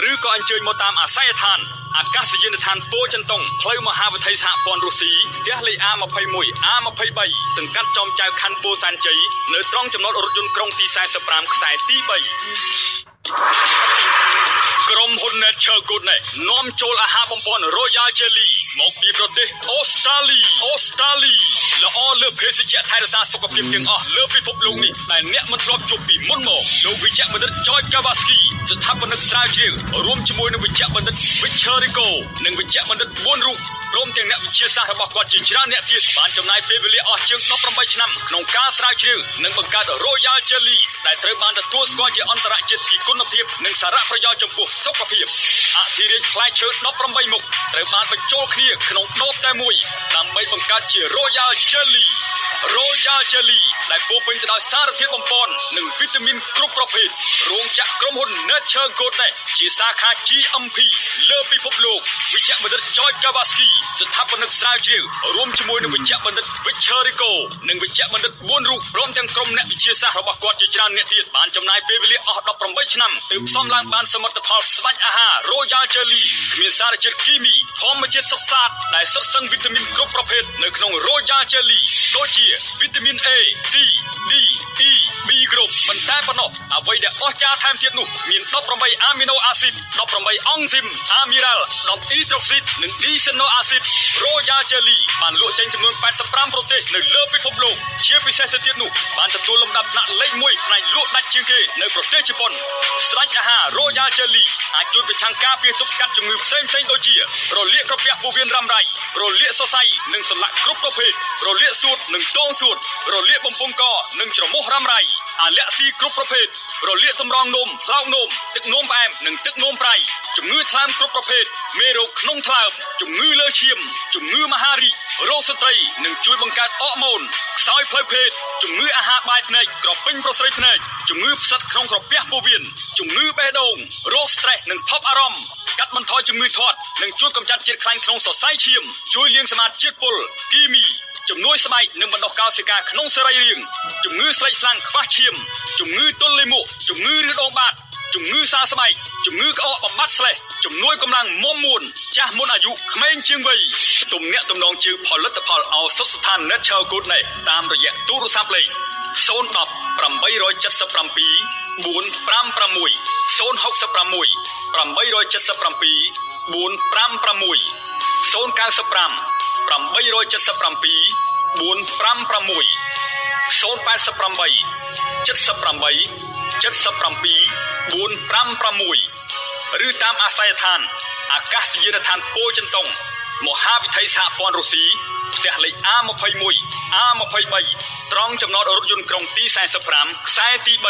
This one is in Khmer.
ឬក៏អញ្ជើញមកតាមអាស័យដ្ឋានអាកាសយានដ្ឋានពោចិនតុងផ្លូវមហាវិថីសហព័ន្ធរុស្ស៊ីផ្ទះលេខ A21 A23 សង្កាត់ចោមចៅខណ្ឌពោធិ៍សែនជ័យនៅត្រង់ចំណតរថយន្តក្រុងទី45ខ្សែទី3ក្រុមហ៊ុន Nature Goodness នាំចូលអាហារបំពន់ Royal Jelly មកពីប្រទេសអូស្ត្រាលីល្អលើភេសជ្ជៈថែរក្សាសុខភាពទាំងអស់លើពិភពលោកនេះដែលអ្នកមិនធ្លាប់ជួបពីមុនមកលោកវិជ្ជបណ្ឌិត George Kawasaki ស្ថាបនិកស្រាវជ្រាវរួមជាមួយនឹងវិជ្ជបណ្ឌិត Victor Rico និងវិជ្ជបណ្ឌិត4រូបព្រមទាំងអ្នកវិទ្យាសាស្ត្ររបស់គាត់ជាច្រើនអ្នកទៀតបានចំណាយពេលវេលាអស់ជាង18ឆ្នាំក្នុងការស្រាវជ្រាវនិងបង្កើត Royal Jelly ដែលត្រូវបានទទួលស្គាល់ជាអន្តរជាតិពីគុណភាពនិងសារៈប្រយោជន៍ចំពោះសុខភាពអធិរាជផ្លែឈើ18មុខត្រូវបានបញ្ចូលគ្នាក្នុងដបតែមួយដើម្បីបង្កើតជា Royal Jelly ដែលពោរពេញទៅដោយសារធាតុបំប៉ននិងវីតាមីនគ្រប់ប្រភេទរោងចក្រក្រុមហ៊ុន Nature Goodness ជាសាខា GMP លើពិភពលោកវិជ្ជបណ្ឌិត George Kawasaki ស្ថាបនិកស្រាវជ្រាវរួមជាមួយនឹងវិជ្ជបណ្ឌិត Victor Rico និងវិជ្ជបណ្ឌិត4រូបព្រមទាំងក្រុមអ្នកវិទ្យាសាស្ត្ររបស់គាត់ជាច្រើនអ្នកទៀតបានចំណាយពេលវេលាអស់18ឆ្នាំទើបផ្សំឡើងបានសមិទ្ធផលស្ដេចអាហារ Royal Jelly គ្មានសារជាតិគីមីធម្មជាតិសុទ្ធសាធដែលសុទ្ធសឹងវីតាមីនគ្រប់ប្រភេទនៅក្នុង Royal Jelly ដូចជាវីតាមីន A C D E B គ្រប់មិនតែប៉ុណ្ណោះអ្វីដែលអស្ចារ្យថែមទៀតនោះមាន18អាមីណូអាស៊ីត18អង់ស៊ីមអាមីរ៉ាល់10អ៊ីត្រូស៊ីតនិង Isano acid Royal Jelly បានលក់ចេញចំនួន85ប្រទេសនៅលើពិភពលោកជាពិសេសទៅទៀតនោះបានទទួលលំដាប់ថ្នាក់លេខ1ផ្នែកលក់ដាច់ជាងគេនៅប្រទេសជប៉ុនស្ដេចអាហារ Royal Jelly អាចជួយប្រឆាំងការពារទប់ស្កាត់ជំងឺផ្សេងៗដូចជារលាកក្រពះពោះវៀនរ៉ាំរ៉ៃរលាកសរសៃនិងសន្លាក់គ្រប់ប្រភេទរលាកសួតនិងតងសួតរលាកបំពង់កនិងច្រមុះរ៉ាំរ៉ៃអាលែកស៊ីគ្រប់ប្រភេទរលាកតម្រងនោមថ្លោកនោមទឹកនោមផ្អែមនិងទឹកនោមប្រៃជំងឺថ្លើមគ្រប់ប្រភេទមេរោគក្នុងថ្លើមជំងឺលើឈាមជំងឺមហារីករោគស្ត្រីនិងជួយបង្កើតអរម៉ូនខ្សោយផ្លូវភេទជំងឺអាហារបាយភ្នែកក្រពេញប្រស្រីភ្នែកជំងឺផ្សិតក្នុងក្រពះពោះវៀនជំងឺបេះដូងរោគ stress និងថប់អារម្មណ៍កាត់បន្ថយជំងឺធាត់និងជួយកម្ចាត់ជាតិខ្លាញ់ក្នុងសរសៃឈាមជួយលាងសម្អាតជាតិពុលគីមីជំនួយស្បែកនិងបណ្ដុះកោសិកាក្នុងសរីរាង្គជំងឺស្លេកស្លាំងខ្វះឈាមជំងឺទល់លាមកជំងឺឬដងបាតជំងឺសើស្បែកជំងឺក្អកបំបត្តិស្លេះជំនួយកម្លាំងមុំមួនចាស់មុនអាយុក្មេងជាងវ័យទំនាក់ទំនងជើងផលិតផលឱសថស្ថាន Nature Goodness តាមរយៈទូរស័ព្ទលេខ010 877 456 066 877 456 095 877 456 088 78 77 456ឬតាមអាស័យដ្ឋានអាកាសយានដ្ឋានពោចិនតុងមហាវិថីសហព័ន្ធរុស្ស៊ីផ្ទះលេខ A21 A23 ត្រង់ចំណតរថយន្តក្រុងទី45ខ្សែទី3